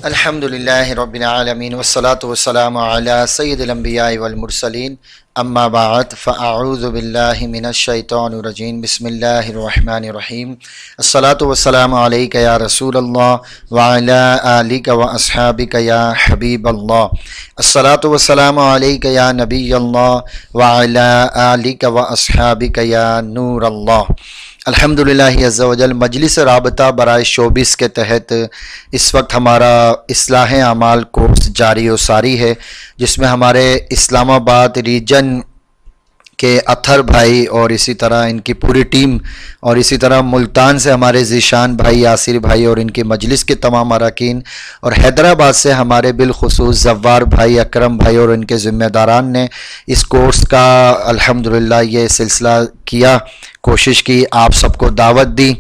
الحمدللہ رب العالمین والصلاة والسلام علی سید الانبیاء والمرسلین اما بعد فاعوذ باللہ من الشیطان الرجیم بسم اللہ الرحمن الرحیم الصلاة والسلام علیک یا رسول اللہ وعلی آلک واصحابک یا حبیب اللہ الصلاة والسلام علیک یا نبی اللہ وعلی آلک واصحابک یا نور اللہ۔ الحمدللہ عز و جل مجلس رابطہ برائے شوبز کے تحت اس وقت ہمارا اصلاح اعمال کورس جاری و ساری ہے، جس میں ہمارے اسلام آباد ریجن کے اطہر بھائی اور اسی طرح ان کی پوری ٹیم اور اسی طرح ملتان سے ہمارے ذیشان بھائی، یاسر بھائی اور ان کی مجلس کے تمام اراکین، اور حیدرآباد سے ہمارے بالخصوص زوار بھائی، اکرم بھائی اور ان کے ذمہ داران نے اس کورس کا الحمدللہ یہ سلسلہ کیا، کوشش کی، آپ سب کو دعوت دی،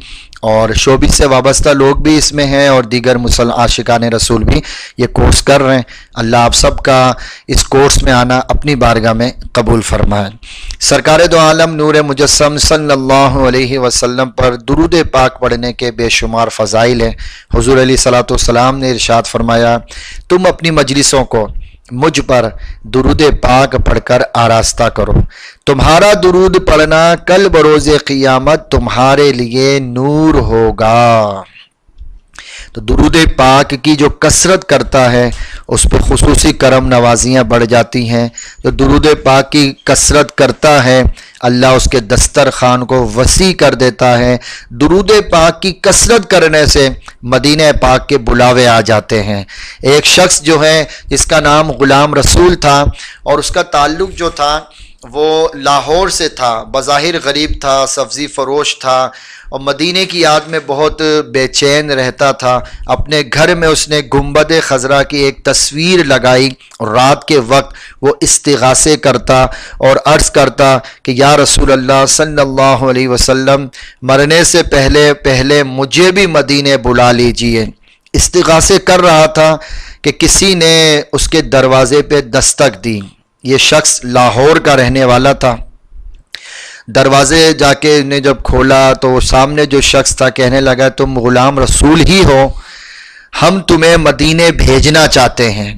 اور شوبز سے وابستہ لوگ بھی اس میں ہیں اور دیگر عاشقان رسول بھی یہ کورس کر رہے ہیں۔ اللہ آپ سب کا اس کورس میں آنا اپنی بارگاہ میں قبول فرمائے۔ سرکار دو عالم نور مجسم صلی اللہ علیہ وسلم پر درود پاک پڑھنے کے بے شمار فضائل ہیں۔ حضور علیہ الصلوۃ والسلام نے ارشاد فرمایا، تم اپنی مجلسوں کو مجھ پر درود پاک پڑھ کر آراستہ کرو، تمہارا درود پڑھنا کل بروز قیامت تمہارے لیے نور ہوگا۔ تو درود پاک کی جو کثرت کرتا ہے اس پہ خصوصی کرم نوازیاں بڑھ جاتی ہیں۔ جو درود پاک کی کثرت کرتا ہے اللہ اس کے دسترخوان کو وسیع کر دیتا ہے۔ درود پاک کی کثرت کرنے سے مدینہ پاک کے بلاوے آ جاتے ہیں۔ ایک شخص جو ہے جس کا نام غلام رسول تھا اور اس کا تعلق جو تھا وہ لاہور سے تھا، بظاہر غریب تھا، سبزی فروش تھا اور مدینے کی یاد میں بہت بے چین رہتا تھا۔ اپنے گھر میں اس نے گنبد خضرا کی ایک تصویر لگائی اور رات کے وقت وہ استغاثے کرتا اور عرض کرتا کہ یا رسول اللہ صلی اللہ علیہ وسلم، مرنے سے پہلے مجھے بھی مدینے بلا لیجئے۔ استغاثے کر رہا تھا کہ کسی نے اس کے دروازے پہ دستک دی۔ یہ شخص لاہور کا رہنے والا تھا۔ دروازے جا کے نے جب کھولا تو سامنے جو شخص تھا کہنے لگا، تم غلام رسول ہی ہو، ہم تمہیں مدینے بھیجنا چاہتے ہیں۔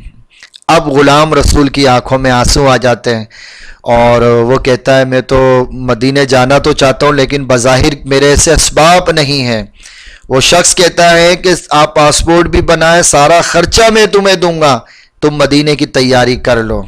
اب غلام رسول کی آنکھوں میں آنسو آ جاتے ہیں اور وہ کہتا ہے، میں تو مدینے جانا تو چاہتا ہوں لیکن بظاہر میرے سے اسباب نہیں ہیں۔ وہ شخص کہتا ہے کہ آپ پاسپورٹ بھی بنائیں، سارا خرچہ میں تمہیں دوں گا، تم مدینے کی تیاری کر لو۔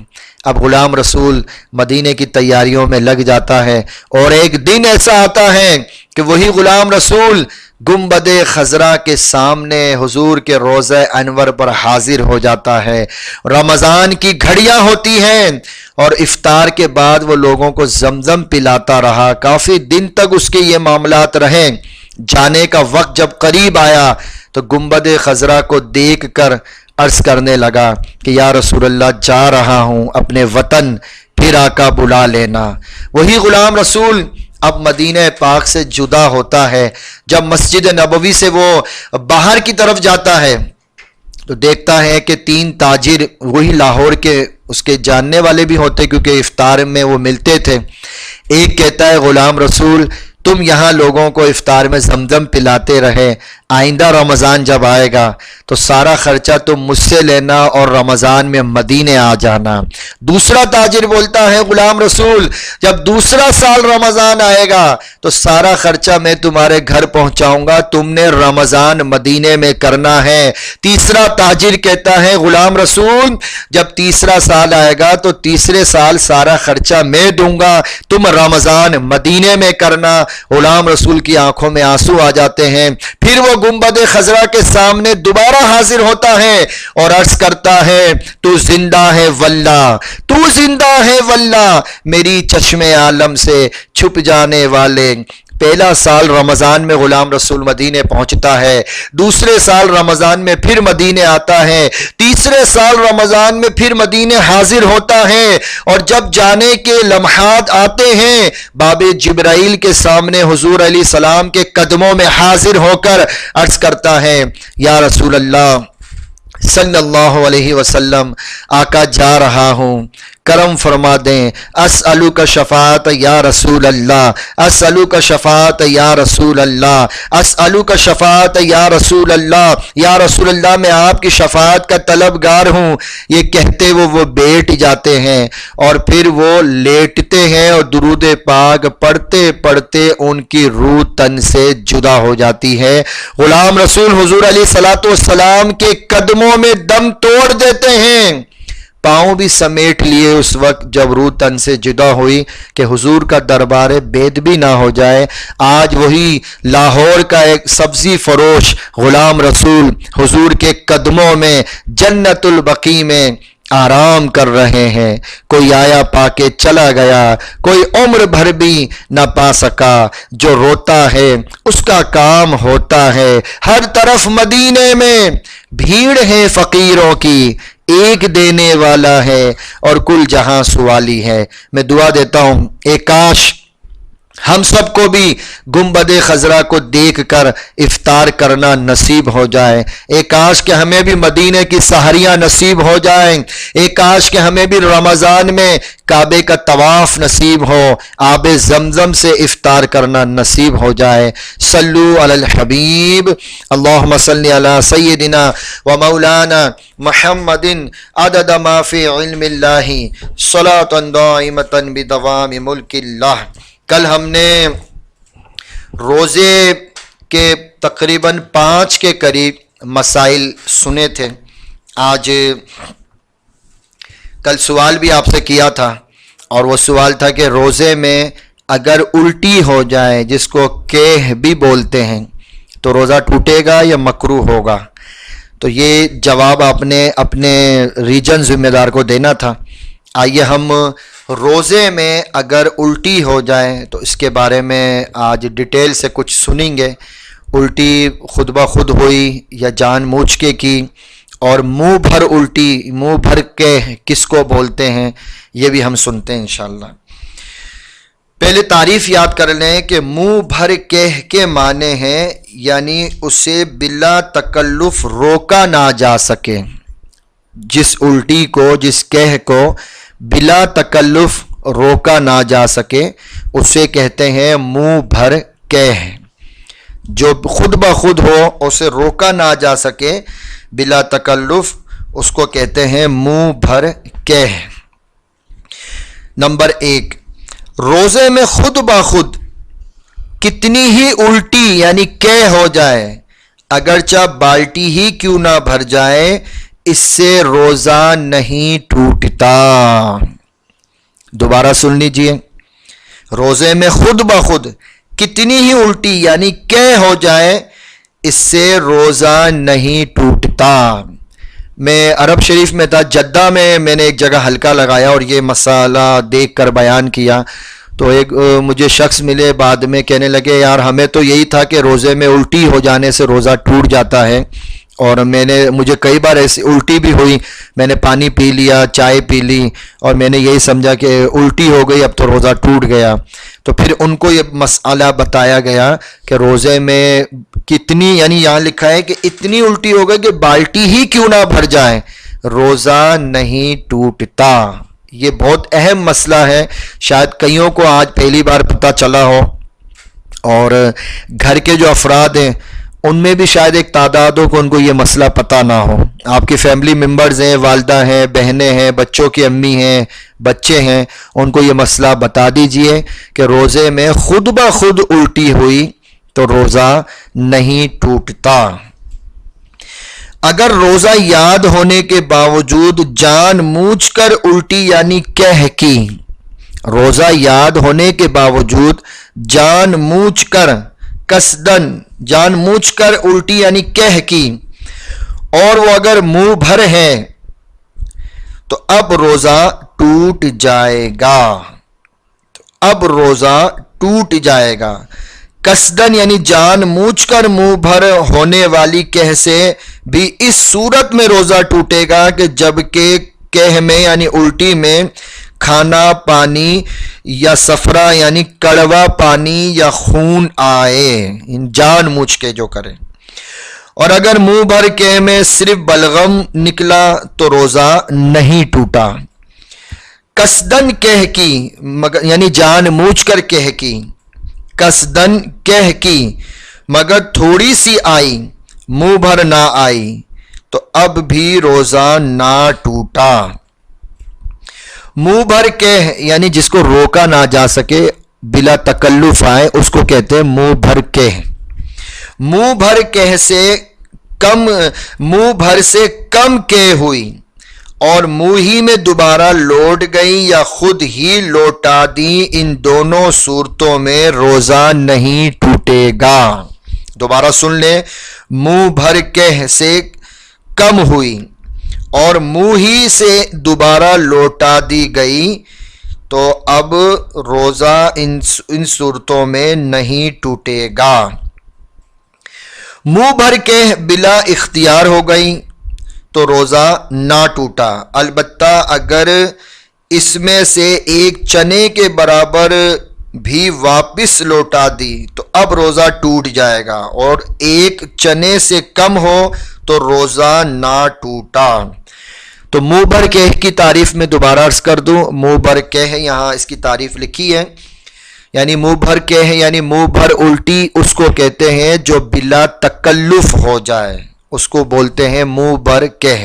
اب غلام رسول مدینے کی تیاریوں میں لگ جاتا ہے اور ایک دن ایسا آتا ہے کہ وہی غلام رسول گنبد خضرا کے سامنے حضور کے روضہ انور پر حاضر ہو جاتا ہے۔ رمضان کی گھڑیاں ہوتی ہیں اور افطار کے بعد وہ لوگوں کو زمزم پلاتا رہا، کافی دن تک اس کے یہ معاملات رہے۔ جانے کا وقت جب قریب آیا تو گنبد خضرا کو دیکھ کر عرض کرنے لگا کہ یا رسول اللہ، جا رہا ہوں اپنے وطن، پھر آقا بلا لینا۔ وہی غلام رسول اب مدینہ پاک سے جدا ہوتا ہے۔ جب مسجد نبوی سے وہ باہر کی طرف جاتا ہے تو دیکھتا ہے کہ 3 تاجر، وہی لاہور کے اس کے جاننے والے بھی ہوتے کیونکہ افطار میں وہ ملتے تھے۔ ایک کہتا ہے، غلام رسول تم یہاں لوگوں کو افطار میں زمزم پلاتے رہے، آئندہ رمضان جب آئے گا تو سارا خرچہ تم مجھ سے لینا اور رمضان میں مدینے آ جانا۔ دوسرا تاجر بولتا ہے، غلام رسول جب دوسرا سال رمضان آئے گا تو سارا خرچہ میں تمہارے گھر پہنچاؤں گا، تم نے رمضان مدینے میں کرنا ہے۔ تیسرا تاجر کہتا ہے، غلام رسول جب تیسرا سال آئے گا تو تیسرے سال سارا خرچہ میں دوں گا، تم رمضان مدینے میں کرنا۔ غلام رسول کی آنکھوں میں آنسو آ جاتے ہیں۔ پھر وہ گنبد خضرا کے سامنے دوبارہ حاضر ہوتا ہے اور عرض کرتا ہے، تو زندہ ہے واللہ، تو زندہ ہے واللہ، میری چشم عالم سے چھپ جانے والے۔ پہلا سال رمضان میں غلام رسول مدینے پہنچتا ہے، دوسرے سال رمضان میں پھر مدینے آتا ہے، تیسرے سال رمضان میں پھر مدینے حاضر ہوتا ہے، اور جب جانے کے لمحات آتے ہیں باب جبرائیل کے سامنے حضور علیہ السلام کے قدموں میں حاضر ہو کر عرض کرتا ہے، یا رسول اللہ صلی اللہ علیہ وسلم، آقا جا رہا ہوں، کرم فرما دیں۔ اسألک شفاعت یا رسول اللہ، اسألک شفاعت یا رسول اللہ، اسألک شفاعت یا رسول اللہ، یا رسول اللہ میں آپ کی شفاعت کا طلبگار ہوں۔ یہ کہتے وہ بیٹھ جاتے ہیں اور پھر وہ لیٹتے ہیں اور درود پاک پڑھتے پڑھتے ان کی روح تن سے جدا ہو جاتی ہے۔ غلام رسول حضور علیہ الصلوۃ والسلام کے قدموں میں دم توڑ دیتے ہیں، پاؤں بھی سمیٹ لیے اس وقت جب روح تن سے جدا ہوئی کہ حضور کا دربار بید بھی نہ ہو جائے۔ آج وہی لاہور کا ایک سبزی فروش غلام رسول حضور کے قدموں میں جنت البقیع میں آرام کر رہے ہیں۔ کوئی آیا پا کے چلا گیا، کوئی عمر بھر بھی نہ پا سکا۔ جو روتا ہے اس کا کام ہوتا ہے۔ ہر طرف مدینے میں بھیڑ ہے فقیروں کی، ایک دینے والا ہے اور کل جہاں سوالی ہے۔ میں دعا دیتا ہوں اے کاش ہم سب کو بھی گنبد خضرا کو دیکھ کر افطار کرنا نصیب ہو جائے۔ اے کاش کہ ہمیں بھی مدینے کی سحریاں نصیب ہو جائیں۔ اے کاش کہ ہمیں بھی رمضان میں کعبے کا طواف نصیب ہو، آب زمزم سے افطار کرنا نصیب ہو جائے۔ صلو علی الحبیب، اللہم صلی علی سیدنا و مولانا محمد عدد ما فی علم اللہ صلاۃ دائمۃ بدوام ملک اللہ۔ کل ہم نے روزے کے تقریباً 5 کے قریب مسائل سنے تھے۔ آج کل سوال بھی آپ سے کیا تھا اور وہ سوال تھا کہ روزے میں اگر الٹی ہو جائے، جس کو کیہ بھی بولتے ہیں، تو روزہ ٹوٹے گا یا مکروہ ہوگا؟ تو یہ جواب آپ نے اپنے ریجن ذمہ دار کو دینا تھا۔ آئیے ہم روزے میں اگر الٹی ہو جائے تو اس کے بارے میں آج ڈیٹیل سے کچھ سنیں گے۔ الٹی خود بخود ہوئی یا جان بوجھ کے کی، اور منہ بھر الٹی، منہ بھر کے کس کو بولتے ہیں، یہ بھی ہم سنتے ہیں انشاءاللہ۔ پہلے تعریف یاد کر لیں کہ منہ بھر کے معنی ہیں یعنی اسے بلا تکلف روکا نہ جا سکے۔ جس الٹی کو، جس کہہ کو بلا تکلف روکا نہ جا سکے اسے کہتے ہیں منہ بھر کہہ۔ جو خود بخود ہو، اسے روکا نہ جا سکے بلا تکلف، اس کو کہتے ہیں منہ بھر کہہ۔ نمبر 1، روزے میں خود بخود کتنی ہی الٹی یعنی کہہ ہو جائے، اگرچہ بالٹی ہی کیوں نہ بھر جائے، اس سے روزہ نہیں ٹوٹتا۔ دوبارہ سن لیجئے، روزے میں خود بخود کتنی ہی الٹی یعنی کہہ ہو جائے، اس سے روزہ نہیں ٹوٹتا۔ میں عرب شریف میں تھا، جدہ میں نے ایک جگہ حلقہ لگایا اور یہ مسئلہ دیکھ کر بیان کیا، تو ایک مجھے شخص ملے بعد میں، کہنے لگے یار ہمیں تو یہی تھا کہ روزے میں الٹی ہو جانے سے روزہ ٹوٹ جاتا ہے، اور مجھے کئی بار ایسی الٹی بھی ہوئی، میں نے پانی پی لیا، چائے پی لی، اور میں نے یہی سمجھا کہ الٹی ہو گئی اب تو روزہ ٹوٹ گیا۔ تو پھر ان کو یہ مسئلہ بتایا گیا کہ روزے میں کتنی، یعنی یہاں لکھا ہے کہ اتنی الٹی ہو گئی کہ بالٹی ہی کیوں نہ بھر جائے، روزہ نہیں ٹوٹتا۔ یہ بہت اہم مسئلہ ہے، شاید کئیوں کو آج پہلی بار پتہ چلا ہو، اور گھر کے جو افراد ہیں ان میں بھی شاید ایک تعداد ہو کہ ان کو یہ مسئلہ پتہ نہ ہو۔ آپ کی فیملی ممبرز ہیں، والدہ ہیں، بہنیں ہیں، بچوں کی امی ہیں، بچے ہیں، ان کو یہ مسئلہ بتا دیجئے کہ روزے میں خود بخود الٹی ہوئی تو روزہ نہیں ٹوٹتا۔ اگر روزہ یاد ہونے کے باوجود جان بوجھ کر الٹی یعنی کہہ کی، روزہ یاد ہونے کے باوجود جان بوجھ کر، قصدن جان بوجھ کر الٹی یعنی کہہ کی، اور وہ اگر منہ بھر ہے تو اب روزہ ٹوٹ جائے گا، اب روزہ ٹوٹ جائے گا۔ قصدن یعنی جان بوجھ کر منہ بھر ہونے والی کہہ سے بھی اس صورت میں روزہ ٹوٹے گا کہ جب کہ کہہ میں یعنی الٹی میں کھانا پانی یا سفرہ یعنی کڑوا پانی یا خون آئے، جان بوجھ کے جو کرے۔ اور اگر منہ بھر کہہ میں صرف بلغم نکلا تو روزہ نہیں ٹوٹا۔ قصدن کہہ کی مگر یعنی جان بوجھ کر کہہ کی، قصدن کہہ کی مگر تھوڑی سی آئی، منہ بھر نہ آئی تو اب بھی روزہ نہ ٹوٹا۔ منہ بھر کہہ یعنی جس کو روکا نہ جا سکے، بلا تکلف آئے، اس کو کہتے ہیں منہ بھر کہہ۔ منہ بھر کہہ سے کم، منہ بھر سے کم کہہ ہوئی اور منہ ہی میں دوبارہ لوٹ گئی یا خود ہی لوٹا دی، ان دونوں صورتوں میں روزہ نہیں ٹوٹے گا۔ دوبارہ سن لیں، منہ بھر کہہ سے کم ہوئی اور منہ ہی سے دوبارہ لوٹا دی گئی تو اب روزہ ان صورتوں میں نہیں ٹوٹے گا۔ منہ بھر کے بلا اختیار ہو گئی تو روزہ نہ ٹوٹا، البتہ اگر اس میں سے ایک چنے کے برابر بھی واپس لوٹا دی تو اب روزہ ٹوٹ جائے گا، اور ایک چنے سے کم ہو تو روزہ نہ ٹوٹا۔ تو منہ بھر کہہ کی تعریف میں دوبارہ عرض کر دوں، منہ بھر کہہ یہاں اس کی تعریف لکھی ہے، یعنی منہ بھر کہہ یعنی منہ بھر الٹی اس کو کہتے ہیں جو بلا تکلف ہو جائے، اس کو بولتے ہیں منہ بھر کہہ۔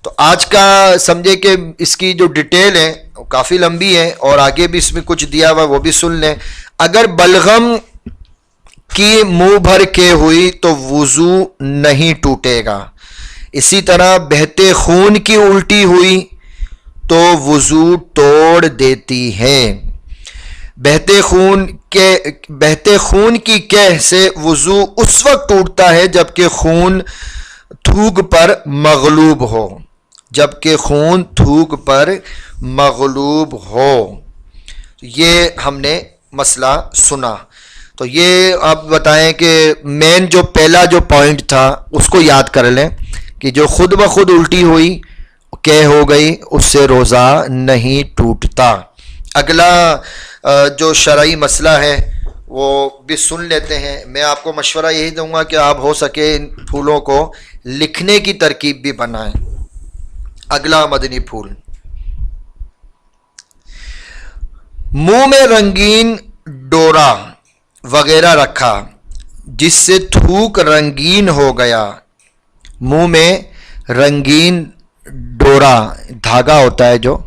تو آج کا سمجھے کہ اس کی جو ڈیٹیل ہے وہ کافی لمبی ہے، اور آگے بھی اس میں کچھ دیا ہوا وہ بھی سن لیں۔ اگر بلغم کی منہ بھر کے ہوئی تو وضو نہیں ٹوٹے گا، اسی طرح بہتے خون کی الٹی ہوئی تو وضو توڑ دیتی ہے۔ بہتے خون کی کہہ سے وضو اس وقت ٹوٹتا ہے جبکہ خون تھوک پر مغلوب ہو، جبکہ خون تھوک پر مغلوب ہو۔ یہ ہم نے مسئلہ سنا۔ تو یہ آپ بتائیں کہ مین جو پہلا جو پوائنٹ تھا اس کو یاد کر لیں کہ جو خود بخود الٹی ہوئی کہ ہو گئی، اس سے روزہ نہیں ٹوٹتا۔ اگلا جو شرعی مسئلہ ہے وہ بھی سن لیتے ہیں۔ میں آپ کو مشورہ یہی دوں گا کہ آپ ہو سکے ان پھولوں کو لکھنے کی ترکیب بھی بنائیں۔ اگلا مدنی پھول، منہ میں رنگین ڈورا وغیرہ رکھا جس سے تھوک رنگین ہو گیا۔ منہ میں رنگین ڈورا دھاگا ہوتا ہے جو،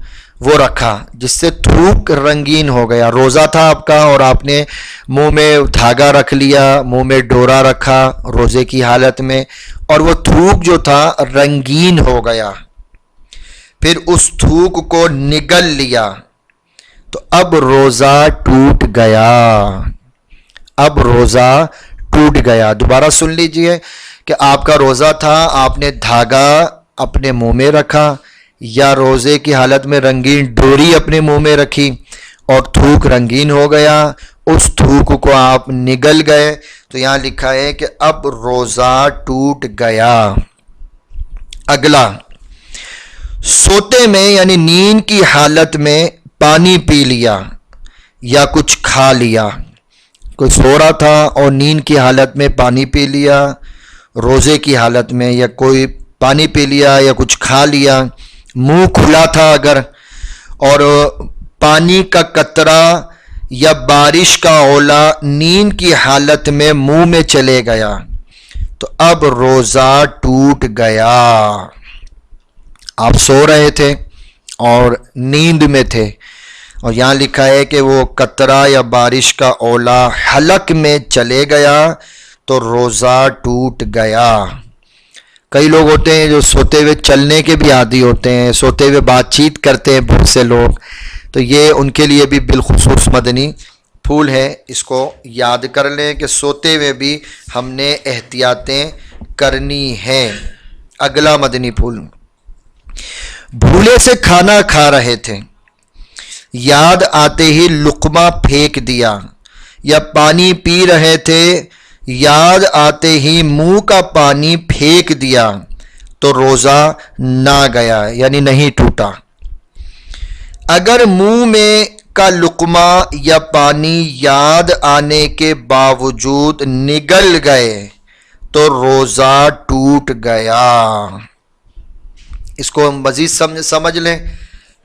وہ رکھا جس سے تھوک رنگین ہو گیا۔ روزہ تھا آپ کا اور آپ نے منہ میں دھاگا رکھ لیا، منہ میں ڈورا رکھا روزے کی حالت میں، اور وہ تھوک جو تھا رنگین ہو گیا، پھر اس تھوک کو نگل لیا تو اب روزہ ٹوٹ گیا، اب روزہ ٹوٹ گیا۔ دوبارہ سن لیجئے کہ آپ کا روزہ تھا، آپ نے دھاگا اپنے منہ میں رکھا یا روزے کی حالت میں رنگین ڈوری اپنے منہ میں رکھی اور تھوک رنگین ہو گیا، اس تھوک کو آپ نگل گئے تو یہاں لکھا ہے کہ اب روزہ ٹوٹ گیا۔ اگلا، سوتے میں یعنی نیند کی حالت میں پانی پی لیا یا کچھ کھا لیا۔ کوئی سو رہا تھا اور نیند کی حالت میں پانی پی لیا، روزے کی حالت میں، یا کوئی پانی پی لیا یا کچھ کھا لیا، منہ کھلا تھا اگر، اور پانی کا قطرہ یا بارش کا اولا نیند کی حالت میں منہ میں چلے گیا تو اب روزہ ٹوٹ گیا۔ آپ سو رہے تھے اور نیند میں تھے، اور یہاں لکھا ہے کہ وہ قطرہ یا بارش کا اولا حلق میں چلے گیا تو روزہ ٹوٹ گیا۔ کئی لوگ ہوتے ہیں جو سوتے ہوئے چلنے کے بھی عادی ہوتے ہیں، سوتے ہوئے بات چیت کرتے ہیں بہت سے لوگ، تو یہ ان کے لیے بھی بالخصوص مدنی پھول ہے، اس کو یاد کر لیں کہ سوتے ہوئے بھی ہم نے احتیاطیں کرنی ہیں۔ اگلا مدنی پھول، بھولے سے کھانا کھا رہے تھے، یاد آتے ہی لقمہ پھینک دیا، یا پانی پی رہے تھے، یاد آتے ہی منہ کا پانی پھینک دیا تو روزہ نہ گیا یعنی نہیں ٹوٹا۔ اگر منہ میں کا لقمہ یا پانی یاد آنے کے باوجود نگل گئے تو روزہ ٹوٹ گیا۔ اس کو ہم مزید سمجھ لیں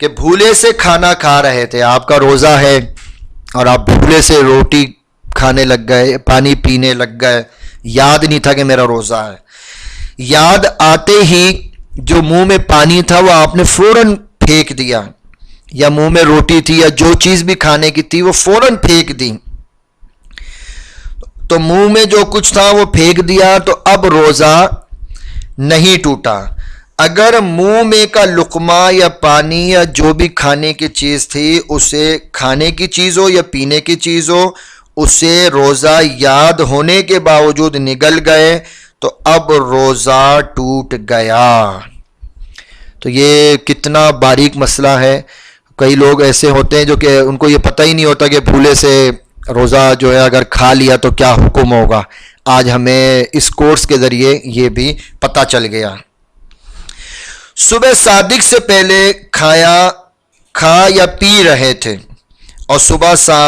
کہ بھولے سے کھانا کھا رہے تھے، آپ کا روزہ ہے اور آپ بھولے سے روٹی کھانے لگ گئے، پانی پینے لگ گئے، یاد نہیں تھا کہ میرا روزہ ہے، یاد آتے ہی جو منہ میں پانی تھا وہ آپ نے فوراً پھینک دیا، یا منہ میں روٹی تھی یا جو چیز بھی کھانے کی تھی وہ فوراً پھینک دی، تو منہ میں جو کچھ تھا وہ پھینک دیا، تو اب روزہ نہیں ٹوٹا۔ اگر منہ میں کا لقمہ یا پانی یا جو بھی کھانے کی چیز تھی، اسے کھانے کی چیز ہو یا پینے کی چیز ہو، اسے روزہ یاد ہونے کے باوجود نگل گئے تو اب روزہ ٹوٹ گیا۔ تو یہ کتنا باریک مسئلہ ہے۔ کئی لوگ ایسے ہوتے ہیں جو کہ ان کو یہ پتہ ہی نہیں ہوتا کہ بھولے سے روزہ جو ہے اگر کھا لیا تو کیا حکم ہوگا۔ آج ہمیں اس کورس کے ذریعے یہ بھی پتہ چل گیا۔ صبح صادق سے پہلے کھا یا پی رہے تھے، اور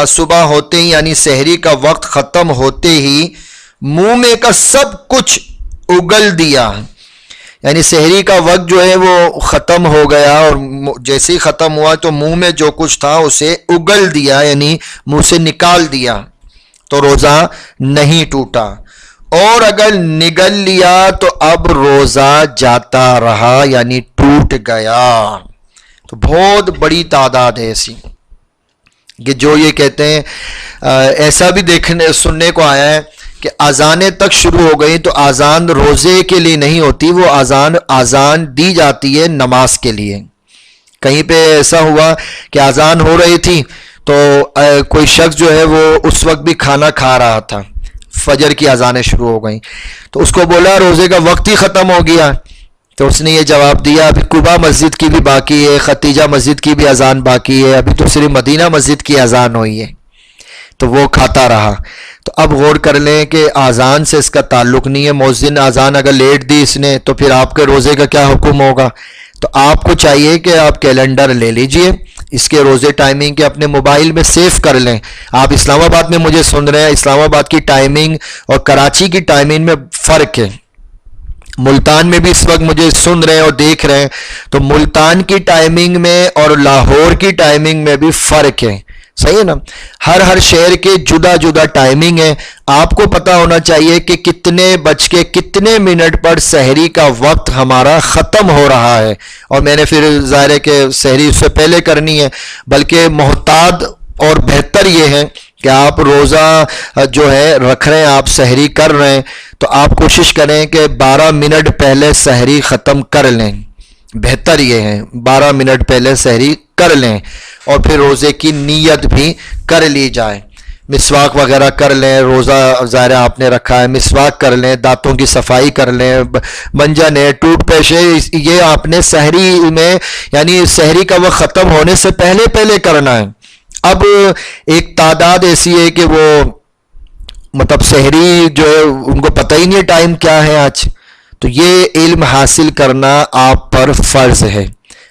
صبح ہوتے ہی یعنی سحری کا وقت ختم ہوتے ہی منہ میں کا سب کچھ اگل دیا، یعنی سحری کا وقت جو ہے وہ ختم ہو گیا، اور جیسے ہی ختم ہوا تو منہ میں جو کچھ تھا اسے اگل دیا، یعنی منہ سے نکال دیا، تو روزہ نہیں ٹوٹا۔ اور اگر نگل لیا تو اب روزہ جاتا رہا، یعنی ٹوٹ گیا۔ تو بہت بڑی تعداد ہے ایسی کہ جو یہ کہتے ہیں، ایسا بھی سننے کو آیا ہے کہ اذانیں تک شروع ہو گئی تو اذان روزے کے لیے نہیں ہوتی، وہ اذان دی جاتی ہے نماز کے لیے۔ کہیں پہ ایسا ہوا کہ اذان ہو رہی تھی تو کوئی شخص جو ہے وہ اس وقت بھی کھانا کھا رہا تھا، فجر کی اذانیں شروع ہو گئیں، تو اس کو بولا روزے کا وقت ہی ختم ہو گیا، تو اس نے یہ جواب دیا ابھی قباء مسجد کی بھی باقی ہے، ختیجہ مسجد کی بھی اذان باقی ہے، ابھی تو صرف مدینہ مسجد کی اذان ہوئی ہے، تو وہ کھاتا رہا۔ تو اب غور کر لیں کہ اذان سے اس کا تعلق نہیں ہے، مؤذن اذان اگر لیٹ دی اس نے تو پھر آپ کے روزے کا کیا حکم ہوگا؟ تو آپ کو چاہیے کہ آپ کیلنڈر لے لیجئے، اس کے روزے ٹائمنگ کے اپنے موبائل میں سیو کر لیں۔ آپ اسلام آباد میں مجھے سن رہے ہیں، اسلام آباد کی ٹائمنگ اور کراچی کی ٹائمنگ میں فرق ہے۔ ملتان میں بھی اس وقت مجھے سن رہے ہیں اور دیکھ رہے ہیں، تو ملتان کی ٹائمنگ میں اور لاہور کی ٹائمنگ میں بھی فرق ہے، صحیح ہے نا؟ ہر شہر کے جدا جدا ٹائمنگ ہے۔ آپ کو پتہ ہونا چاہیے کہ کتنے بج کے کتنے منٹ پر سحری کا وقت ہمارا ختم ہو رہا ہے، اور میں نے پھر ظاہر ہے کہ سحری اس سے پہلے کرنی ہے، بلکہ محتاط اور بہتر یہ ہے کہ آپ روزہ جو ہے رکھ رہے ہیں، آپ سحری کر رہے ہیں، تو آپ کوشش کریں کہ 12 منٹ پہلے سحری ختم کر لیں۔ بہتر یہ ہے 12 منٹ پہلے سحری کر لیں، اور پھر روزے کی نیت بھی کر لی جائے۔ مسواک وغیرہ کر لیں، روزہ ظاہر آپ نے رکھا ہے، مسواک کر لیں، دانتوں کی صفائی کر لیں، منجن ہے، ٹوٹ پیش ہے، یہ آپ نے سحری میں یعنی سحری کا وقت ختم ہونے سے پہلے کرنا ہے۔ اب ایک تعداد ایسی ہے کہ وہ مطلب سحری جو ہے ان کو پتہ ہی نہیں ہے ٹائم کیا ہے آج، تو یہ علم حاصل کرنا آپ پر فرض ہے۔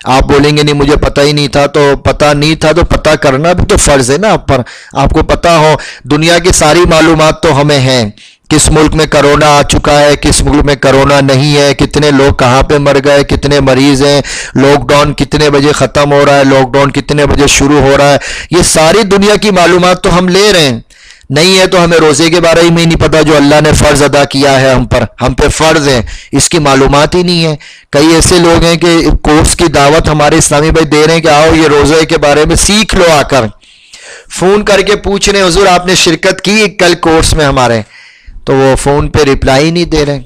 آپ بولیں گے نہیں مجھے پتہ ہی نہیں تھا، تو پتہ نہیں تھا تو پتہ کرنا بھی تو فرض ہے نا آپ پر۔ آپ کو پتہ ہو، دنیا کی ساری معلومات تو ہمیں ہیں، کس ملک میں کرونا آ چکا ہے، کس ملک میں کرونا نہیں ہے، کتنے لوگ کہاں پہ مر گئے، کتنے مریض ہیں، لاک ڈاؤن کتنے بجے ختم ہو رہا ہے، لاک ڈاؤن کتنے بجے شروع ہو رہا ہے، یہ ساری دنیا کی معلومات تو ہم لے رہے ہیں۔ نہیں ہے تو ہمیں روزے کے بارے میں نہیں پتا جو اللہ نے فرض ادا کیا ہے ہم پہ فرض ہے، اس کی معلومات ہی نہیں ہے۔ کئی ایسے لوگ ہیں کہ کورس کی دعوت ہمارے اسلامی بھائی دے رہے ہیں کہ آؤ یہ روزے کے بارے میں سیکھ لو، آ کر فون کر کے پوچھ رہے ہیں حضور آپ نے شرکت کی کل کورس میں ہمارے، تو وہ فون پہ رپلائی نہیں دے رہے،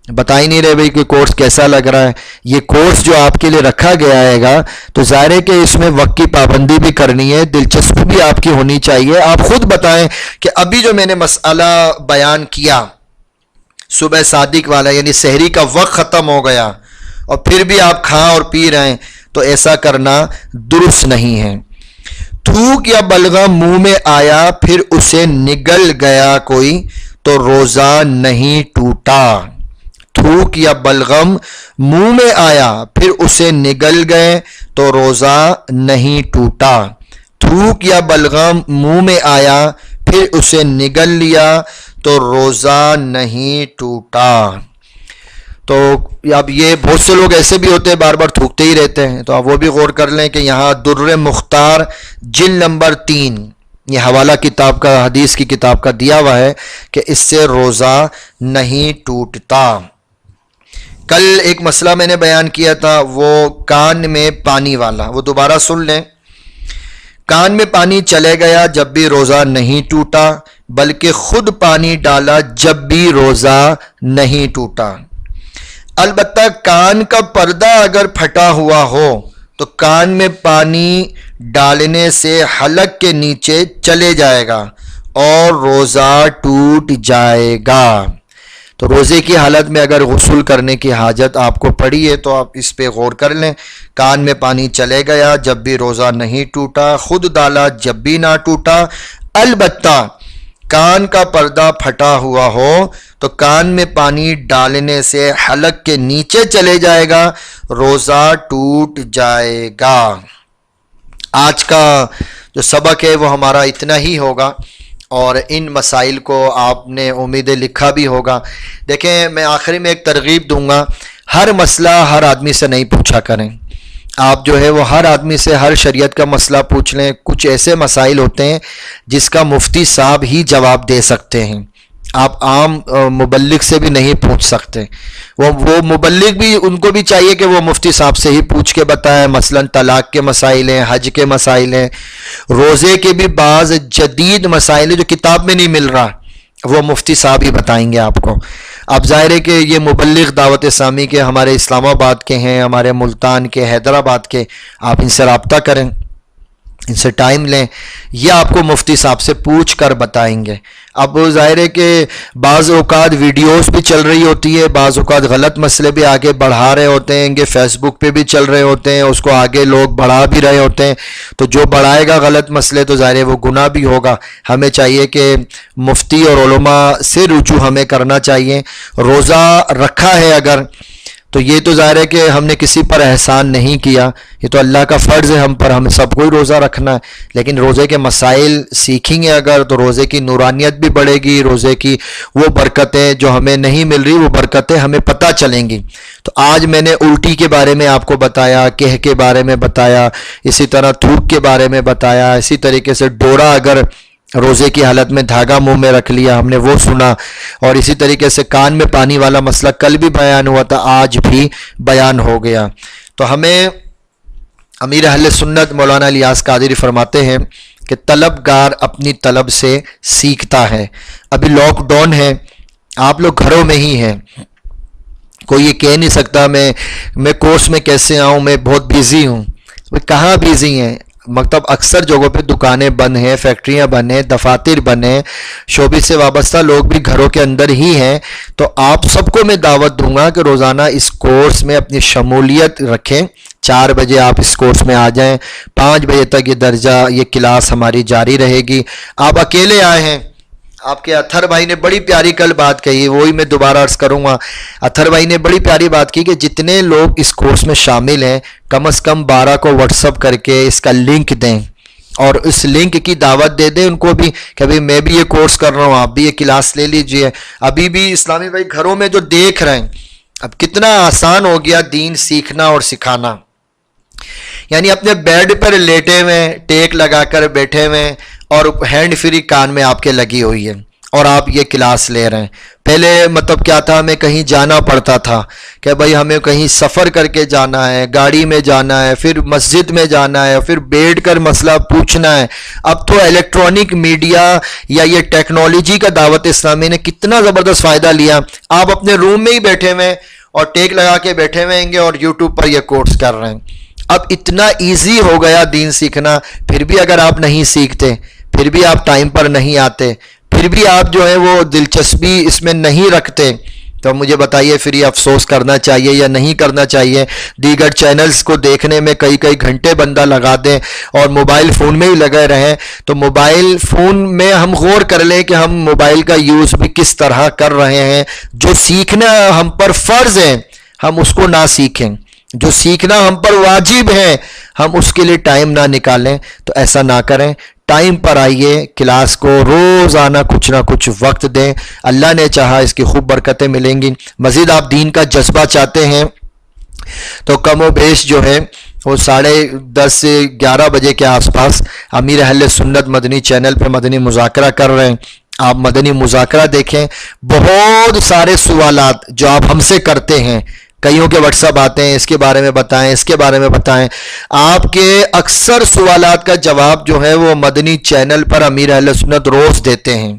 بتا ہی نہیں رہے بھائی کہ کورس کیسا لگ رہا ہے۔ یہ کورس جو آپ کے لیے رکھا گیا ہے گا تو ظاہر ہے کہ اس میں وقت کی پابندی بھی کرنی ہے، دلچسپی بھی آپ کی ہونی چاہیے۔ آپ خود بتائیں کہ ابھی جو میں نے مسئلہ بیان کیا صبح صادق والا، یعنی سحری کا وقت ختم ہو گیا اور پھر بھی آپ کھا اور پی رہے ہیں، تو ایسا کرنا درست نہیں ہے۔ تھوک یا بلغم منہ میں آیا پھر اسے نگل گیا کوئی تو روزہ نہیں ٹوٹا۔ تھوک یا بلغم منہ میں آیا پھر اسے نگل گئے تو روزہ نہیں ٹوٹا۔ تھوک یا بلغم منہ میں آیا پھر اسے نگل لیا تو روزہ نہیں ٹوٹا۔ تو اب یہ بہت سے لوگ ایسے بھی ہوتے ہیں بار بار تھوکتے ہی رہتے ہیں، تو آپ وہ بھی غور کر لیں کہ یہاں در مختار جلد نمبر 3 یہ حوالہ کتاب کا، حدیث کی کتاب کا دیا ہوا ہے کہ اس سے روزہ نہیں ٹوٹتا۔ کل ایک مسئلہ میں نے بیان کیا تھا، وہ کان میں پانی والا، وہ دوبارہ سن لیں۔ کان میں پانی چلے گیا جب بھی روزہ نہیں ٹوٹا، بلکہ خود پانی ڈالا جب بھی روزہ نہیں ٹوٹا۔ البتہ کان کا پردہ اگر پھٹا ہوا ہو تو کان میں پانی ڈالنے سے حلق کے نیچے چلے جائے گا اور روزہ ٹوٹ جائے گا۔ تو روزے کی حالت میں اگر غسل کرنے کی حاجت آپ کو پڑی ہے تو آپ اس پہ غور کر لیں۔ کان میں پانی چلے گیا جب بھی روزہ نہیں ٹوٹا، خود ڈالا جب بھی نہ ٹوٹا۔ البتہ کان کا پردہ پھٹا ہوا ہو تو کان میں پانی ڈالنے سے حلق کے نیچے چلے جائے گا، روزہ ٹوٹ جائے گا۔ آج کا جو سبق ہے وہ ہمارا اتنا ہی ہوگا، اور ان مسائل کو آپ نے امید لکھا بھی ہوگا۔ دیکھیں، میں آخری میں ایک ترغیب دوں گا، ہر مسئلہ ہر آدمی سے نہیں پوچھا کریں۔ آپ جو ہے وہ ہر آدمی سے ہر شریعت کا مسئلہ پوچھ لیں۔ کچھ ایسے مسائل ہوتے ہیں جس کا مفتی صاحب ہی جواب دے سکتے ہیں، آپ عام مبلغ سے بھی نہیں پوچھ سکتے۔ وہ مبلغ بھی، ان کو بھی چاہیے کہ وہ مفتی صاحب سے ہی پوچھ کے بتائیں۔ مثلا طلاق کے مسائل ہیں، حج کے مسائل ہیں، روزے کے بھی بعض جدید مسائل ہیں جو کتاب میں نہیں مل رہا، وہ مفتی صاحب ہی بتائیں گے آپ کو۔ اب ظاہر ہے کہ یہ مبلغ دعوت اسلامی کے ہمارے اسلام آباد کے ہیں، ہمارے ملتان کے، حیدرآباد کے، آپ ان سے رابطہ کریں، ان سے ٹائم لیں، یہ آپ کو مفتی صاحب سے پوچھ کر بتائیں گے۔ اب ظاہر ہے کہ بعض اوقات ویڈیوز بھی چل رہی ہوتی ہے، بعض اوقات غلط مسئلے بھی آگے بڑھا رہے ہوتے ہیں، کہ فیس بک پہ بھی چل رہے ہوتے ہیں، اس کو آگے لوگ بڑھا بھی رہے ہوتے ہیں، تو جو بڑھائے گا غلط مسئلے تو ظاہر ہے وہ گناہ بھی ہوگا۔ ہمیں چاہیے کہ مفتی اور علماء سے رجوع ہمیں کرنا چاہیے۔ روزہ رکھا ہے اگر، تو یہ تو ظاہر ہے کہ ہم نے کسی پر احسان نہیں کیا، یہ تو اللہ کا فرض ہے ہم پر، ہمیں سب کو ہی روزہ رکھنا ہے، لیکن روزے کے مسائل سیکھیں گے اگر تو روزے کی نورانیت بھی بڑھے گی، روزے کی وہ برکتیں جو ہمیں نہیں مل رہی وہ برکتیں ہمیں پتہ چلیں گی۔ تو آج میں نے الٹی کے بارے میں آپ کو بتایا، کہہ کے بارے میں بتایا، اسی طرح تھوک کے بارے میں بتایا، اسی طریقے سے ڈورا اگر روزے کی حالت میں دھاگا منہ میں رکھ لیا ہم نے وہ سنا، اور اسی طریقے سے کان میں پانی والا مسئلہ کل بھی بیان ہوا تھا، آج بھی بیان ہو گیا۔ تو ہمیں امیر اہل سنت مولانا الیاس قادری فرماتے ہیں کہ طلبگار اپنی طلب سے سیکھتا ہے۔ ابھی لاک ڈاؤن ہے، آپ لوگ گھروں میں ہی ہیں، کوئی یہ کہہ نہیں سکتا میں کورس میں کیسے آؤں، میں بہت بیزی ہوں۔ کہاں بیزی ہیں؟ مطلب اکثر جگہوں پہ دکانیں بند ہیں، فیکٹریاں بند ہیں، دفاتر بند ہیں، شعبے سے وابستہ لوگ بھی گھروں کے اندر ہی ہیں۔ تو آپ سب کو میں دعوت دوں گا کہ روزانہ اس کورس میں اپنی شمولیت رکھیں۔ 4 بجے آپ اس کورس میں آ جائیں، 5 بجے تک یہ کلاس ہماری جاری رہے گی۔ آپ اکیلے آئے ہیں، آپ کے اتھر بھائی نے بڑی پیاری کل بات کہی، وہی میں دوبارہ عرض کروں گا۔ اتھر بھائی نے بڑی پیاری بات کی کہ جتنے لوگ اس کورس میں شامل ہیں کم از کم 12 کو واٹس اپ کر کے اس کا لنک دیں، اور اس لنک کی دعوت دے دیں ان کو بھی کہ ابھی میں بھی یہ کورس کر رہا ہوں، آپ بھی یہ کلاس لے لیجئے۔ ابھی بھی اسلامی بھائی گھروں میں جو دیکھ رہے ہیں، اب کتنا آسان ہو گیا دین سیکھنا اور سکھانا، یعنی اپنے بیڈ پر لیٹے ہوئے، ٹیک لگا کر بیٹھے ہوئے، اور ہینڈ فری کان میں آپ کے لگی ہوئی ہے، اور آپ یہ کلاس لے رہے ہیں۔ پہلے مطلب کیا تھا، ہمیں کہیں جانا پڑتا تھا کہ بھائی ہمیں کہیں سفر کر کے جانا ہے، گاڑی میں جانا ہے، پھر مسجد میں جانا ہے، پھر بیٹھ کر مسئلہ پوچھنا ہے۔ اب تو الیکٹرانک میڈیا یا یہ ٹیکنالوجی کا دعوت اسلامی نے کتنا زبردست فائدہ لیا، آپ اپنے روم میں ہی بیٹھے ہوئے اور ٹیک لگا کے بیٹھے ہوئے ہیں گے اور یوٹیوب پر یہ کورس کر رہے ہیں۔ اب اتنا ایزی ہو گیا دین سیکھنا، پھر بھی اگر آپ نہیں سیکھتے، پھر بھی آپ ٹائم پر نہیں آتے، پھر بھی آپ جو ہے وہ دلچسپی اس میں نہیں رکھتے، تو مجھے بتائیے پھر یہ افسوس کرنا چاہیے یا نہیں کرنا چاہیے؟ دیگر چینلز کو دیکھنے میں کئی گھنٹے بندہ لگا دیں اور موبائل فون میں ہی لگے رہیں، تو موبائل فون میں ہم غور کر لیں کہ ہم موبائل کا یوز بھی کس طرح کر رہے ہیں۔ جو سیکھنا ہم پر فرض ہے ہم اس کو نہ سیکھیں، جو سیکھنا ہم پر واجب ہے ہم اس کے لیے ٹائم نہ نکالیں، تو ایسا نہ کریں۔ ٹائم پر آئیے، کلاس کو روزانہ کچھ نہ کچھ وقت دیں، اللہ نے چاہا اس کی خوب برکتیں ملیں گی۔ مزید آپ دین کا جذبہ چاہتے ہیں تو کم و بیش جو ہے وہ 10:30 سے 11 بجے کے آس پاس امیر اہل سنت مدنی چینل پہ مدنی مذاکرہ کر رہے ہیں، آپ مدنی مذاکرہ دیکھیں۔ بہت سارے سوالات جو آپ ہم سے کرتے ہیں، کئیوں کے واٹس ایپ آتے ہیں، اس کے بارے میں بتائیں، اس کے بارے میں بتائیں، آپ کے اکثر سوالات کا جواب جو ہے وہ مدنی چینل پر امیر اہل سنت روز دیتے ہیں۔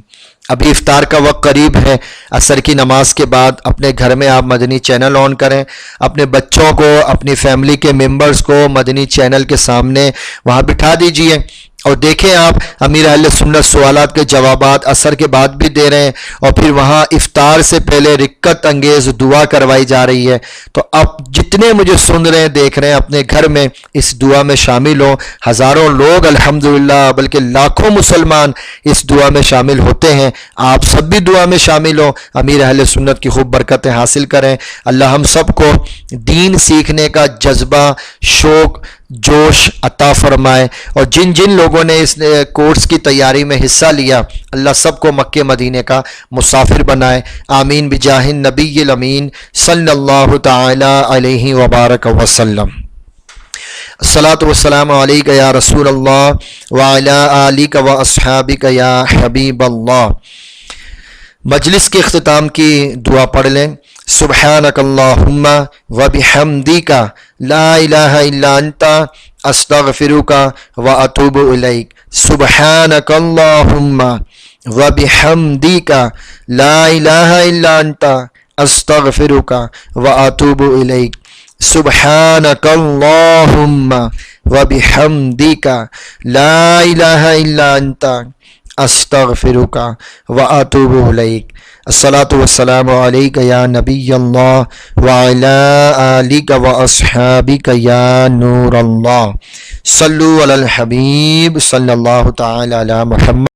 ابھی افطار کا وقت قریب ہے، عصر کی نماز کے بعد اپنے گھر میں آپ مدنی چینل آن کریں، اپنے بچوں کو، اپنی فیملی کے ممبرز کو مدنی چینل کے سامنے وہاں بٹھا دیجئے اور دیکھیں آپ امیر اہل سنت سوالات کے جوابات عصر کے بعد بھی دے رہے ہیں، اور پھر وہاں افطار سے پہلے رکت انگیز دعا کروائی جا رہی ہے۔ تو اب جتنے مجھے سن رہے ہیں، دیکھ رہے ہیں، اپنے گھر میں اس دعا میں شامل ہوں۔ ہزاروں لوگ الحمدللہ بلکہ لاکھوں مسلمان اس دعا میں شامل ہوتے ہیں، آپ سب بھی دعا میں شامل ہوں، امیر اہل سنت کی خوب برکتیں حاصل کریں۔ اللہ ہم سب کو دین سیکھنے کا جذبہ، شوق، جوش عطا فرمائے، اور جن جن لوگوں نے اس کورس کی تیاری میں حصہ لیا، اللہ سب کو مکہ مدینے کا مسافر بنائے، آمین بجاہ النبی الامین صلی اللہ تعالی علیہ وبارک وسلم۔ الصلاۃ والسلام علیک یا رسول اللہ وعلی آلک و اصحابک یا حبیب اللہ۔ مجلس کے اختتام کی دعا پڑھ لیں۔ سبحانک اللہم وبحمدک لا الہ الا انت استغفرک واتوب الیک۔ سبحانک اللہم وبحمدک لا الہ الا انت استغفرک واتوب الیک۔ سبحانک اللہم وبحمدک لا الہ الا انت استغفرک واتوب الیک۔ الصلاۃ والسلام علیک یا نبی اللہ وعلی آلک واصحابک یا نور اللہ۔ صلو علی الحبیب صلی اللہ تعالی علی محمد۔